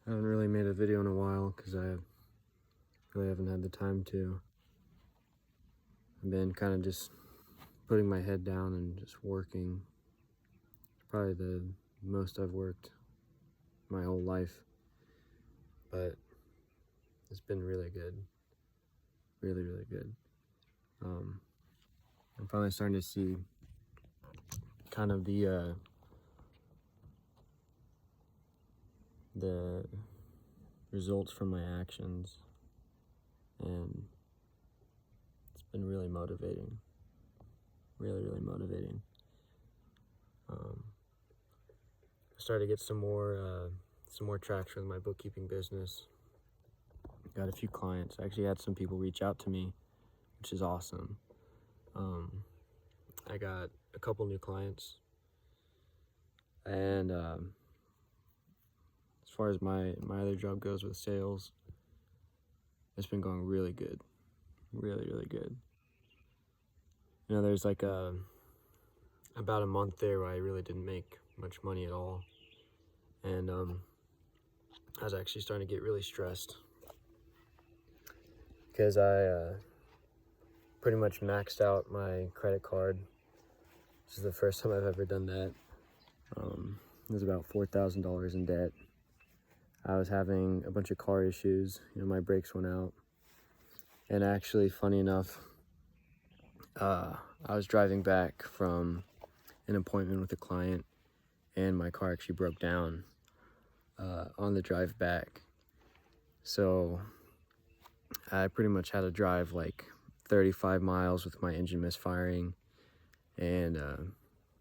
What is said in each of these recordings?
I haven't really made a video in a while because I really haven't had the time to. I've been kind of just putting my head down and just working. Probably the most I've worked my whole life, but it's been really good. Really, really good. I'm finally starting to see kind of the results from my actions, and it's been really motivating. Really, really motivating. I started to get some more traction with my bookkeeping business. Got a few clients. I actually had some people reach out to me, which is awesome. I got a couple new clients, and as far as my other job goes with sales, it's been going really good. Really, really good. You know, there's like about a month there where I really didn't make much money at all, and I was actually starting to get really stressed because I pretty much maxed out my credit card. This is the first time I've ever done that. It was about $4,000 in debt. I was having a bunch of car issues. You know, my brakes went out. And actually, funny enough, I was driving back from an appointment with a client, and my car actually broke down on the drive back. So I pretty much had to drive like 35 miles with my engine misfiring, and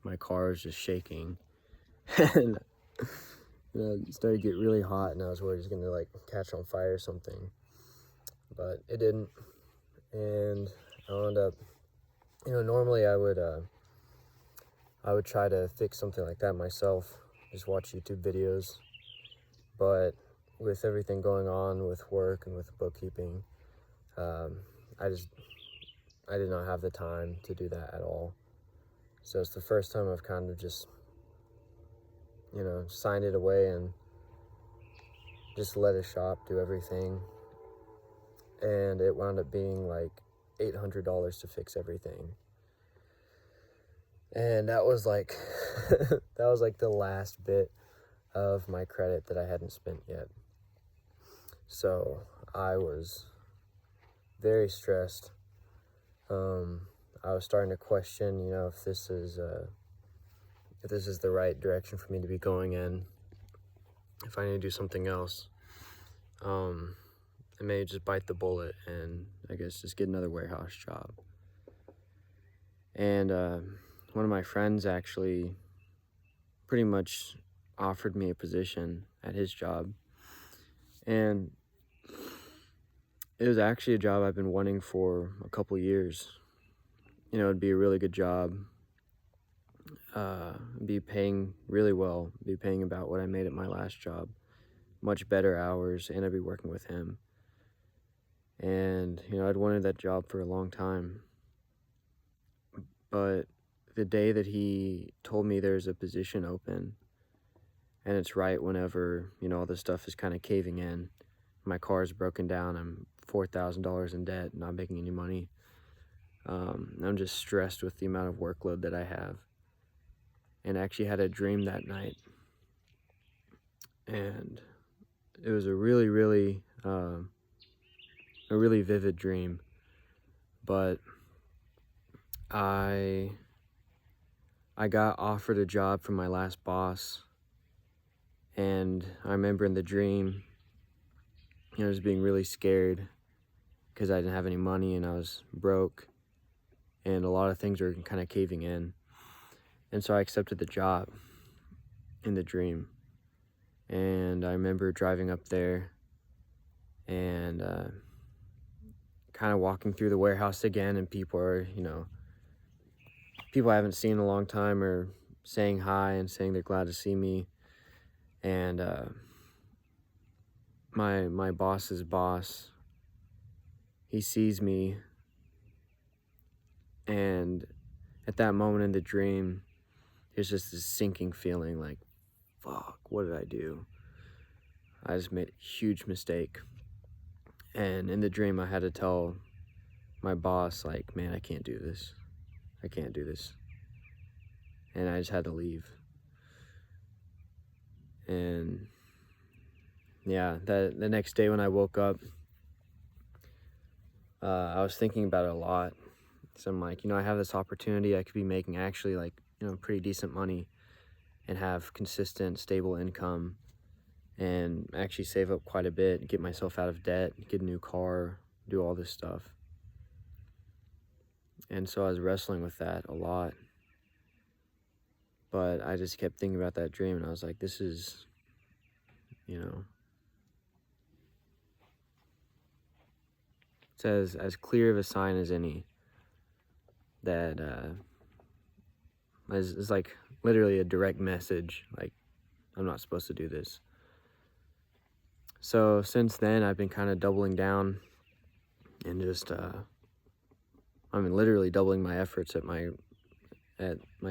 my car was just shaking. And you know, it started to get really hot, and I was worried it was gonna like catch on fire or something, but it didn't. And I wound up, you know, normally I would try to fix something like that myself, just watch YouTube videos, but with everything going on with work and with bookkeeping, I did not have the time to do that at all. So it's the first time I've kind of just, you know, signed it away and just let a shop do everything. And it wound up being like $800 to fix everything. And that was like, that was like the last bit of my credit that I hadn't spent yet. So I was very stressed. I was starting to question, you know, if this is the right direction for me to be going in, if I need to do something else. I may just bite the bullet and I guess just get another warehouse job. And one of my friends actually pretty much offered me a position at his job, and it was actually a job I've been wanting for a couple years. You know, it'd be a really good job, be paying really well, be paying about what I made at my last job, much better hours, and I'd be working with him. And, you know, I'd wanted that job for a long time. But the day that he told me there's a position open, and it's right whenever, you know, all this stuff is kind of caving in, my car is broken down, I'm $4,000 in debt, not making any money. I'm just stressed with the amount of workload that I have. And I actually had a dream that night. And it was a really, really vivid dream. But I got offered a job from my last boss. And I remember in the dream, you know, I was being really scared because I didn't have any money and I was broke. And a lot of things were kind of caving in. And so I accepted the job in the dream. And I remember driving up there and kind of walking through the warehouse again, and people are, you know, people I haven't seen in a long time are saying hi and saying they're glad to see me. And my boss's boss, he sees me, and at that moment in the dream, there's just this sinking feeling like, fuck, what did I do? I just made a huge mistake. And in the dream, I had to tell my boss, like, man, I can't do this. I can't do this. And I just had to leave. And yeah, the next day when I woke up, I was thinking about it a lot. So I'm like, I have this opportunity. I could be making actually like, pretty decent money and have consistent, stable income and actually save up quite a bit, get myself out of debt, get a new car, do all this stuff. And so I was wrestling with that a lot. But I just kept thinking about that dream, and I was like, this is, it's as clear of a sign as any that is like literally a direct message, like, I'm not supposed to do this. So since then, I've been kind of doubling down and just, literally doubling my efforts at my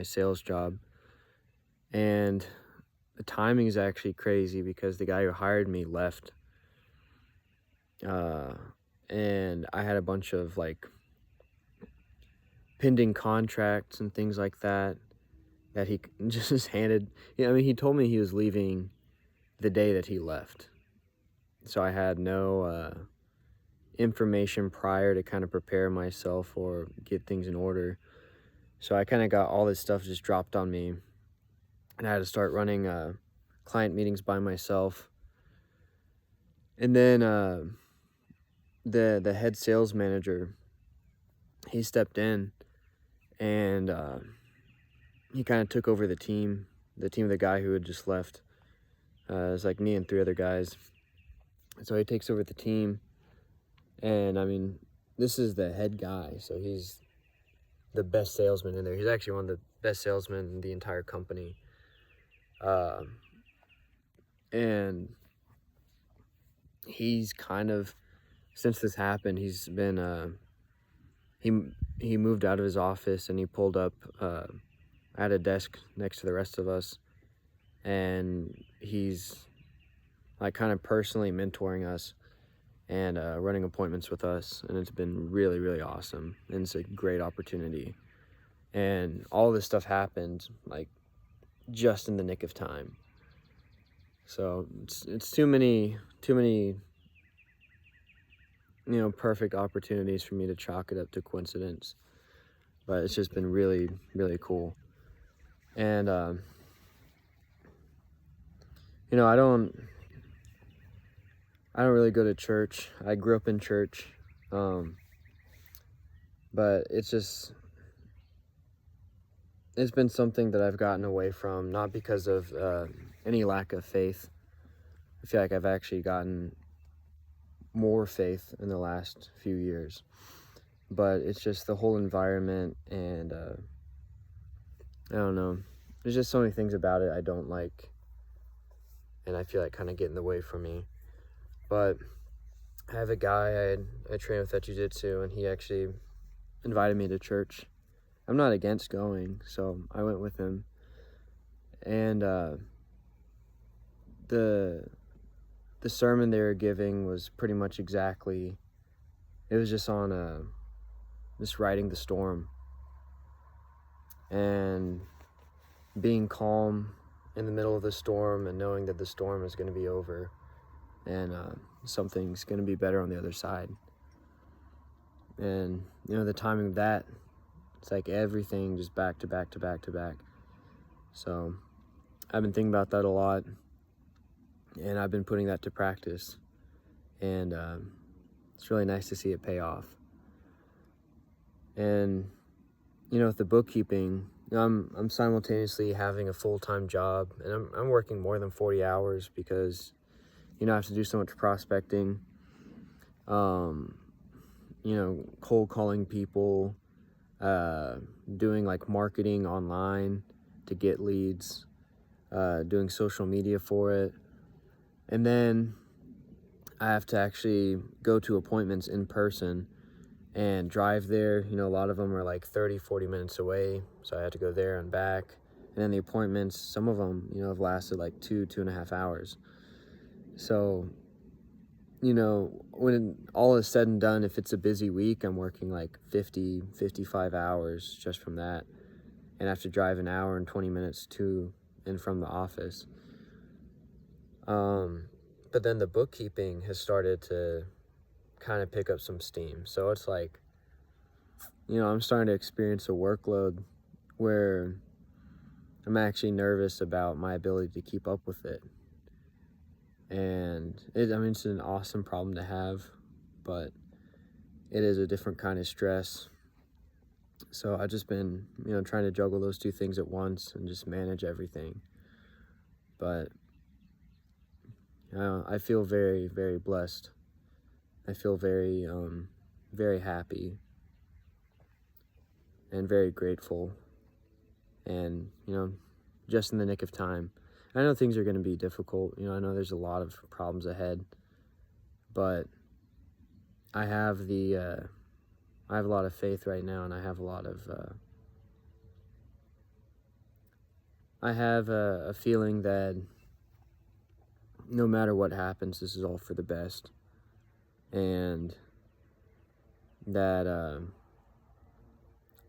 sales job. And the timing is actually crazy because the guy who hired me left. And I had a bunch of like pending contracts and things like that he just handed. He told me he was leaving the day that he left. So I had no information prior to kind of prepare myself or get things in order. So I kind of got all this stuff just dropped on me, and I had to start running client meetings by myself. And then the head sales manager, he stepped in, and he kind of took over the team of the guy who had just left. It was like me and 3 other guys. So he takes over the team, and this is the head guy, so he's the best salesman in there. He's actually one of the best salesmen in the entire company. And he's kind of, since this happened, he's been, he moved out of his office and he pulled up at a desk next to the rest of us. And he's like kind of personally mentoring us and running appointments with us. And it's been really, really awesome. And it's a great opportunity. And all this stuff happened like just in the nick of time. So it's too many perfect opportunities for me to chalk it up to coincidence. But it's just been really, really cool. And I don't really go to church. I grew up in church, but it's been something that I've gotten away from, not because of any lack of faith. I feel like I've actually gotten more faith in the last few years, but it's just the whole environment, and I don't know. There's just so many things about it I don't like, and I feel like kind of get in the way for me. But I have a guy I train with at jiu-jitsu, and he actually invited me to church. I'm not against going, so I went with him. And the sermon they were giving was pretty much exactly, it was just on just riding the storm and being calm in the middle of the storm and knowing that the storm is going to be over and something's going to be better on the other side. And the timing of that, it's like everything just back to back to back to back. So I've been thinking about that a lot, and I've been putting that to practice, and it's really nice to see it pay off. And with the bookkeeping, I'm simultaneously having a full-time job, and I'm working more than 40 hours because I have to do so much prospecting, cold calling people, doing like marketing online to get leads, doing social media for it. And then I have to actually go to appointments in person and drive there. A lot of them are like 30-40 minutes away, so I have to go there and back. And then the appointments, some of them have lasted like 2.5 hours. So, when all is said and done, if it's a busy week, I'm working like 50, 55 hours just from that. And I have to drive an hour and 20 minutes to and from the office. But then the bookkeeping has started to kind of pick up some steam. So it's like, I'm starting to experience a workload where I'm actually nervous about my ability to keep up with it. And it's an awesome problem to have, but it is a different kind of stress. So I've just been, trying to juggle those two things at once and just manage everything. But I feel very, very blessed. I feel very, very happy and very grateful, and just in the nick of time. I know things are going to be difficult. I know there's a lot of problems ahead, but I have a lot of faith right now, and I have a lot of I have a feeling that no matter what happens, this is all for the best, and that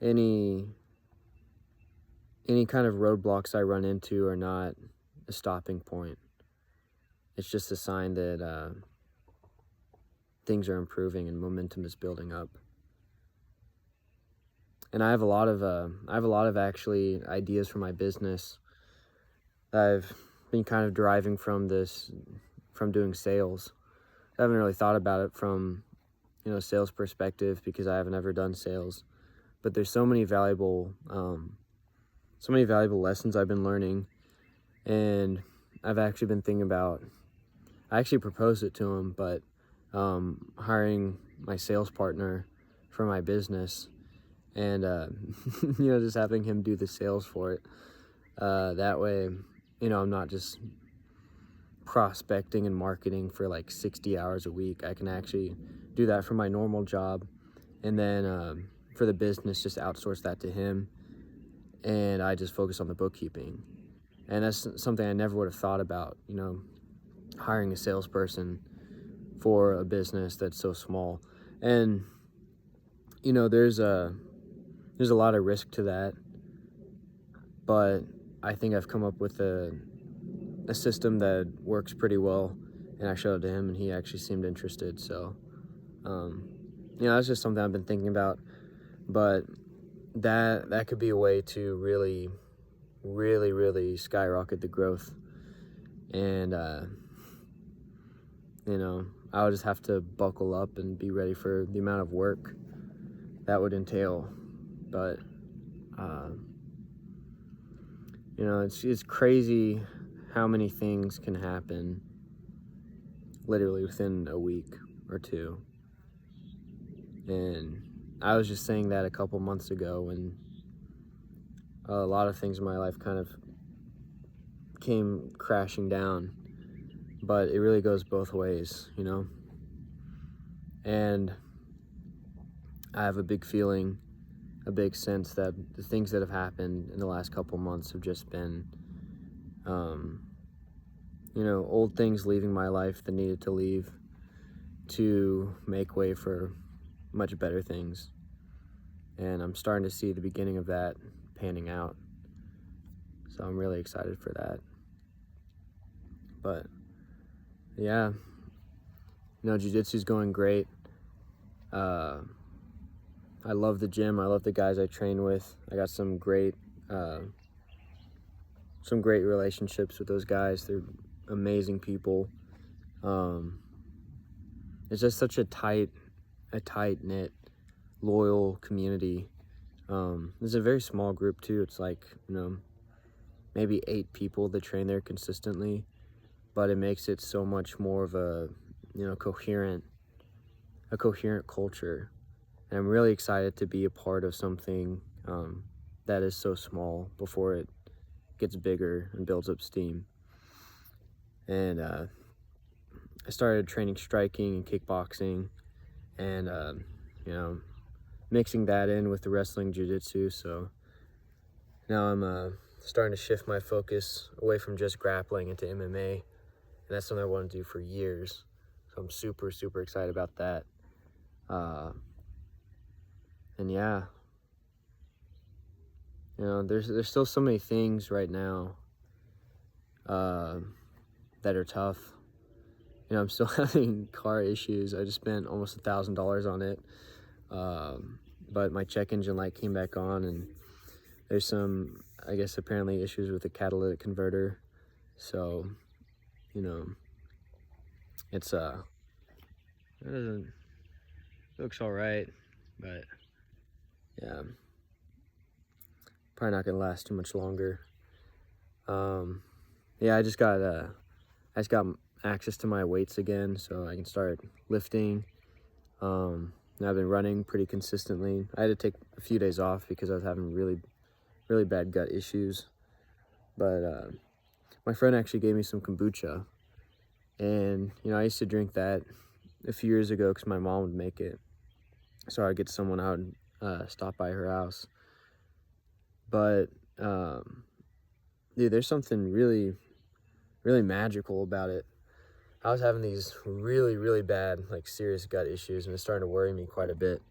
any kind of roadblocks I run into are not a stopping point. It's just a sign that things are improving and momentum is building up. And I have a lot of actually ideas for my business. I've been kind of deriving from doing sales. I haven't really thought about it from sales perspective because I haven't ever done sales. But there's so many valuable lessons I've been learning, and I've actually been thinking about. I actually proposed it to him, but hiring my sales partner for my business, and just having him do the sales for it. That way, I'm not just prospecting and marketing for like 60 hours a week. I can actually do that for my normal job, and then for the business, just outsource that to him, and I just focus on the bookkeeping. And that's something I never would have thought about, hiring a salesperson for a business that's so small. And there's a lot of risk to that, but I think I've come up with a system that works pretty well, and I showed it to him, and he actually seemed interested. So that's just something I've been thinking about, but that could be a way to really, really, really skyrocket the growth. And I would just have to buckle up and be ready for the amount of work that would entail. But it's crazy how many things can happen literally within a week or two. And I was just saying that a couple months ago when a lot of things in my life kind of came crashing down, but it really goes both ways, and I have a big feeling, a big sense that the things that have happened in the last couple months have just been old things leaving my life that needed to leave to make way for much better things. And I'm starting to see the beginning of that panning out. So I'm really excited for that. But yeah, jiu-jitsu's going great. I love the gym. I love the guys I train with. I got some great relationships with those guys. They're amazing people. It's just such a tight-knit, loyal community. It's a very small group too. It's like, maybe 8 people that train there consistently, but it makes it so much more of a coherent culture. And I'm really excited to be a part of something that is so small before it gets bigger and builds up steam. And I started training striking and kickboxing, and mixing that in with the wrestling jiu-jitsu. So now I'm starting to shift my focus away from just grappling into MMA, and that's something I want to do for years. So I'm super, super excited about that. And yeah, you know, there's still so many things right now that are tough. You know, I'm still having car issues. I just spent almost $1,000 on it. But my check engine light came back on, and there's some, I guess, apparently issues with the catalytic converter. So, you know, it's it doesn't, looks all right, but yeah, probably not gonna last too much longer. Yeah, I just got access to my weights again, so I can start lifting. And I've been running pretty consistently. I had to take a few days off because I was having really bad gut issues. But my friend actually gave me some kombucha, and you know, I used to drink that a few years ago because my mom would make it. So I'd get someone out and stop by her house. But dude, there's something really magical about it. I was having these really bad, like, serious gut issues, and it's starting to worry me quite a bit.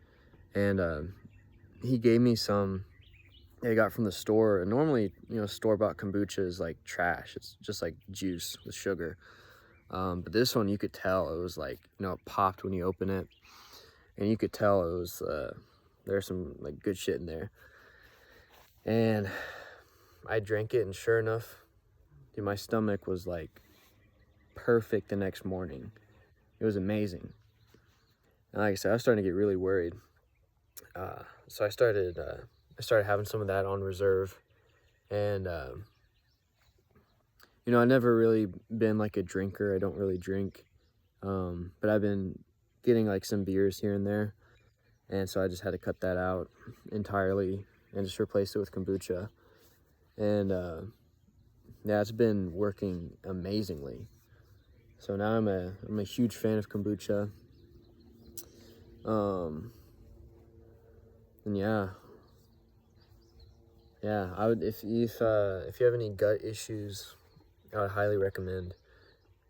And he gave me some that I got from the store. And normally, you know, store-bought kombucha is like trash. It's just like juice with sugar. But this one, you could tell it was like, you know, it popped when you open it, and you could tell it was there's some like good shit in there. And I drank it, and sure enough, dude, my stomach was like perfect the next morning. It was amazing. And like I said, I was starting to get really worried. So I started having some of that on reserve. And you know, I've never really been like a drinker. I don't really drink. But I've been getting like some beers here and there. And so I just had to cut that out entirely and just replace it with kombucha. And yeah, it's been working amazingly. So now I'm a huge fan of kombucha. And yeah, I would, if you have any gut issues, I would highly recommend.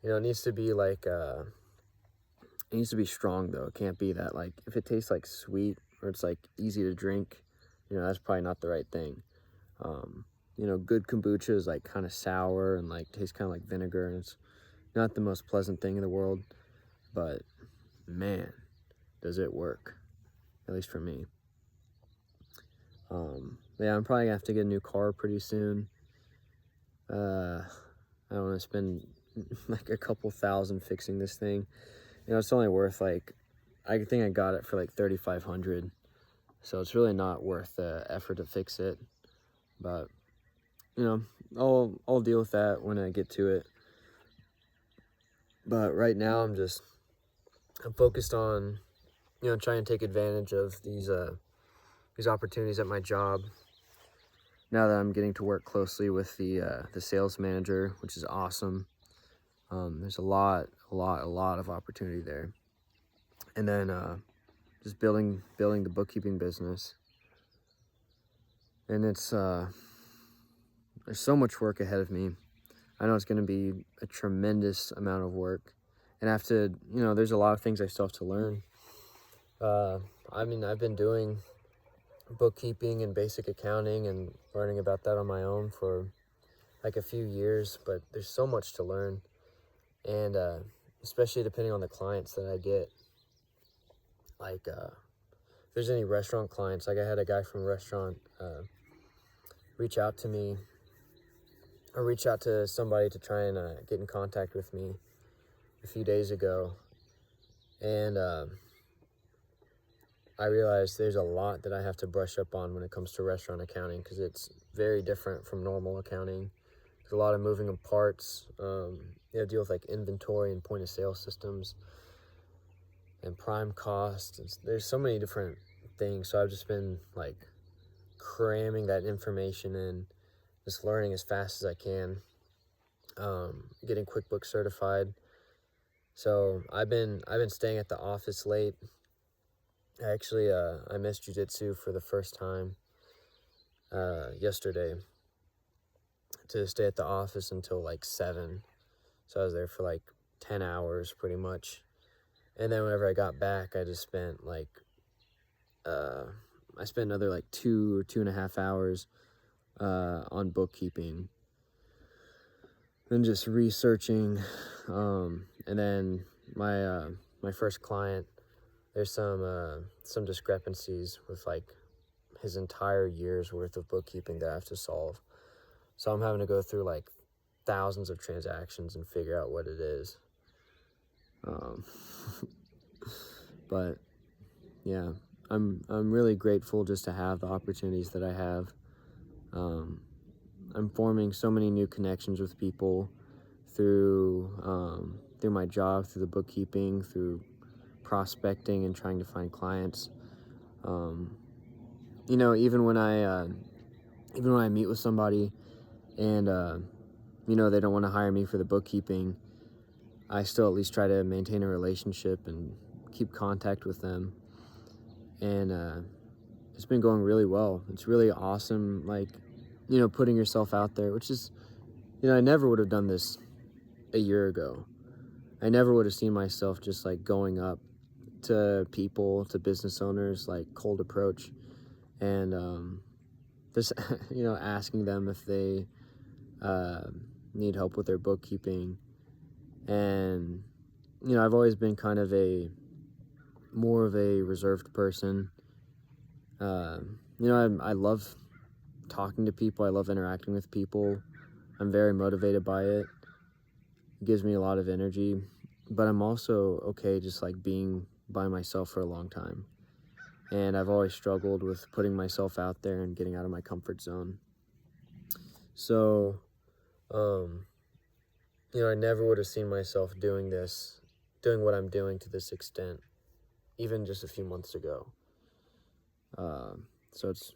You know, it needs to be like it needs to be strong though. It can't be that, like, if it tastes like sweet or it's like easy to drink, you know, that's probably not the right thing. You know, good kombucha is like kind of sour and like tastes kind of like vinegar, and it's not the most pleasant thing in the world, but man, does it work, at least for me. Yeah, I'm probably gonna have to get a new car pretty soon. I don't want to spend like a couple thousand fixing this thing. You know, it's only worth like, I think I got it for like $3,500, so it's really not worth the effort to fix it. But you know, I'll deal with that when I get to it. But right now, I'm focused on, you know, trying to take advantage of these opportunities at my job. Now that I'm getting to work closely with the sales manager, which is awesome. There's a lot of opportunity there. And then just building the bookkeeping business. And it's there's so much work ahead of me. I know it's going to be a tremendous amount of work, and I have to, you know, there's a lot of things I still have to learn. I mean, I've been doing bookkeeping and basic accounting and learning about that on my own for like a few years, but there's so much to learn. And especially depending on the clients that I get. Like, if there's any restaurant clients, like I had a guy from a restaurant reach out to me, or reach out to somebody to try and get in contact with me a few days ago. And I realized there's a lot that I have to brush up on when it comes to restaurant accounting, because it's very different from normal accounting. There's a lot of moving parts. You have to deal with like inventory and point of sale systems and prime costs. There's so many different things. So I've just been like cramming that information in, just learning as fast as I can, getting QuickBooks certified. So I've been staying at the office late. Actually, I missed jiu-jitsu for the first time yesterday, to stay at the office until like 7. So I was there for like 10 hours pretty much. And then whenever I got back, I just spent like, I spent another like 2 or 2.5 hours on bookkeeping. Then just researching. And then my first client, there's some discrepancies with like his entire year's worth of bookkeeping that I have to solve. So I'm having to go through like thousands of transactions and figure out what it is. But yeah, I'm really grateful just to have the opportunities that I have. I'm forming so many new connections with people through my job, through the bookkeeping, through prospecting and trying to find clients. You know, even when I meet with somebody and you know, they don't want to hire me for the bookkeeping, I still at least try to maintain a relationship and keep contact with them. And it's been going really well. It's really awesome, like, you know, putting yourself out there, which is, you know, I never would have done this a year ago. I never would have seen myself just like going up to people, to business owners, like cold approach, and just, you know, asking them if they need help with their bookkeeping. And, you know, I've always been kind of more of a reserved person. You know, I love talking to people. I love interacting with people. I'm very motivated by it. It gives me a lot of energy, but I'm also okay just like being by myself for a long time. And I've always struggled with putting myself out there and getting out of my comfort zone. So, you know, I never would have seen myself doing what I'm doing to this extent, even just a few months ago. So it's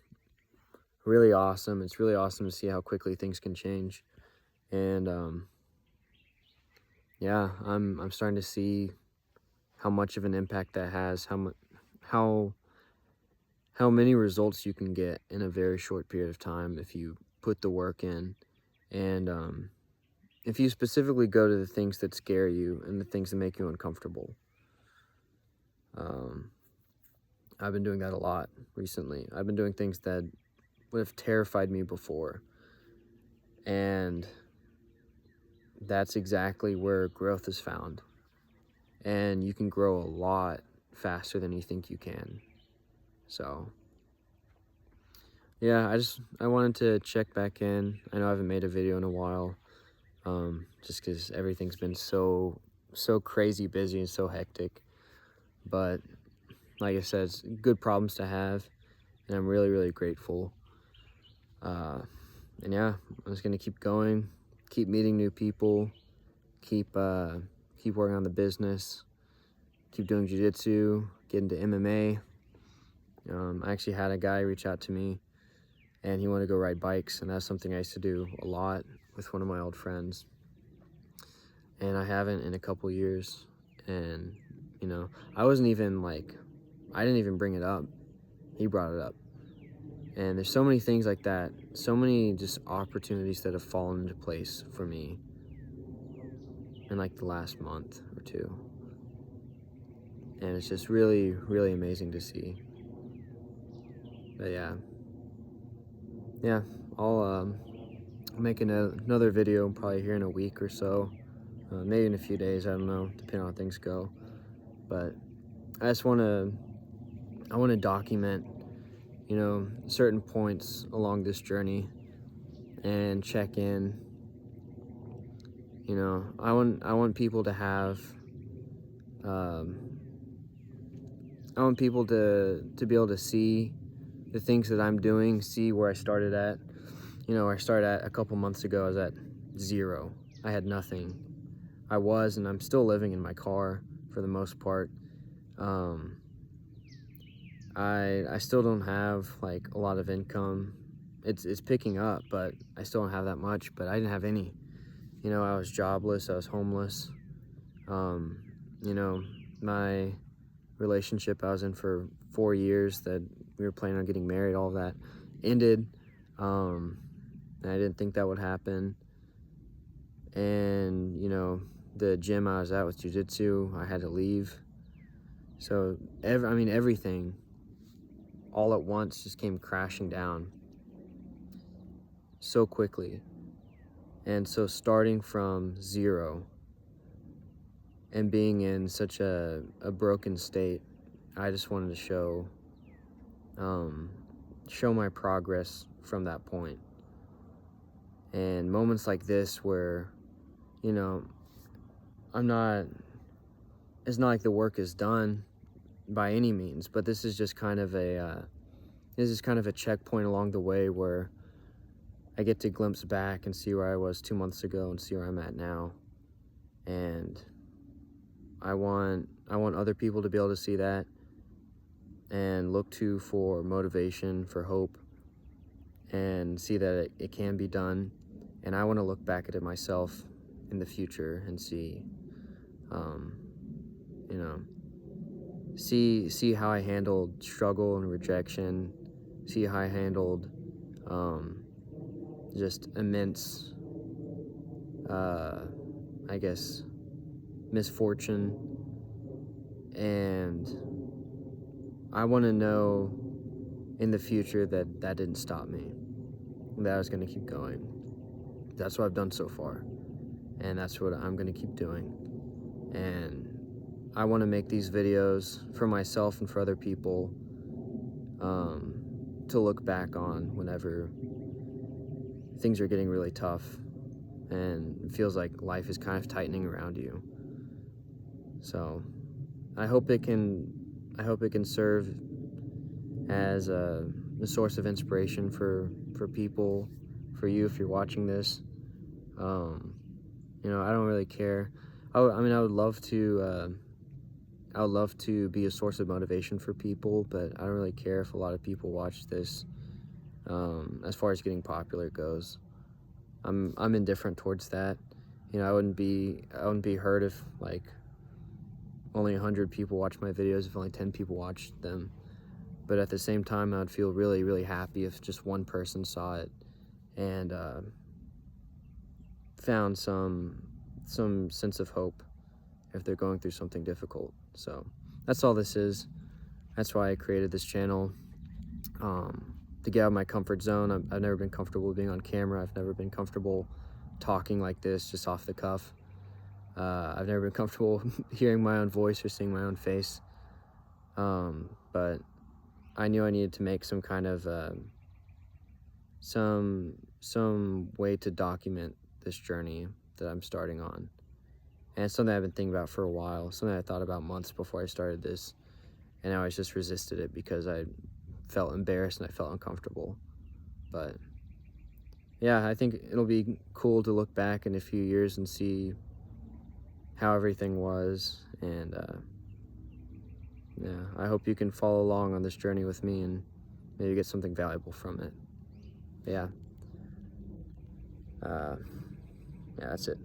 really awesome. It's really awesome to see how quickly things can change. And yeah, I'm starting to see how much of an impact that has, how many results you can get in a very short period of time if you put the work in. And if you specifically go to the things that scare you and the things that make you uncomfortable. I've been doing that a lot recently. I've been doing things that would have terrified me before. And that's exactly where growth is found. And you can grow a lot faster than you think you can. So, yeah, I wanted to check back in. I know I haven't made a video in a while, just because everything's been so crazy busy and so hectic. But like I said, it's good problems to have, and I'm really, really grateful. And yeah, I'm just gonna keep going, keep meeting new people, keep working on the business, keep doing jiu-jitsu, get into MMA. I actually had a guy reach out to me, and he wanted to go ride bikes, and that's something I used to do a lot with one of my old friends. And I haven't in a couple years. And, you know, I didn't even bring it up. He brought it up. And there's so many things like that, so many just opportunities that have fallen into place for me in like the last month or two. And it's just really, really amazing to see. But yeah, I'll make another video probably here in a week or so, maybe in a few days, I don't know, depending on how things go. But I want to document, you know, certain points along this journey and check in. You know, I want people to have, I want people to be able to see the things that I'm doing, see where I started at. You know, where I started at a couple months ago, I was at 0. I had nothing. And I'm still living in my car for the most part. I still don't have like a lot of income. It's picking up, but I still don't have that much. But I didn't have any. You know, I was jobless. I was homeless. You know, my relationship I was in for 4 years that we were planning on getting married, all of that ended. And I didn't think that would happen. and, you know, the gym I was at with jiu-jitsu, I had to leave. So, everything all at once just came crashing down so quickly. And so starting from zero and being in such a broken state, I just wanted to show my progress from that point. And moments like this where, you know, it's not like the work is done by any means, but this is just kind of a checkpoint along the way where I get to glimpse back and see where I was 2 months ago and see where I'm at now. And I want other people to be able to see that and look to for motivation, for hope, and see that it can be done. And I want to look back at it myself in the future and see, you know, see how I handled struggle and rejection, see how I handled just immense, I guess, misfortune. And I want to know in the future that didn't stop me, that I was going to keep going. That's what I've done so far, and that's what I'm going to keep doing. And I want to make these videos for myself and for other people to look back on whenever things are getting really tough and it feels like life is kind of tightening around you. So I hope it can serve as a source of inspiration for people, for you if you're watching this. You know, I don't really care. I would love to be a source of motivation for people, but I don't really care if a lot of people watch this. As far as getting popular goes, I'm indifferent towards that. You know, I wouldn't be hurt if like only 100 people watch my videos, if only 10 people watched them. But at the same time, I'd feel really, really happy if just one person saw it and found some sense of hope if they're going through something difficult. So that's all this is. That's why I created this channel, to get out of my comfort zone. I've never been comfortable being on camera. I've never been comfortable talking like this, just off the cuff. I've never been comfortable hearing my own voice or seeing my own face. But I knew I needed to make some kind of some way to document this journey that I'm starting on. And it's something I've been thinking about for a while, something I thought about months before I started this, and I always just resisted it because I felt embarrassed and I felt uncomfortable. But yeah, I think it'll be cool to look back in a few years and see how everything was. And yeah, I hope you can follow along on this journey with me and maybe get something valuable from it. Yeah. Yeah, that's it.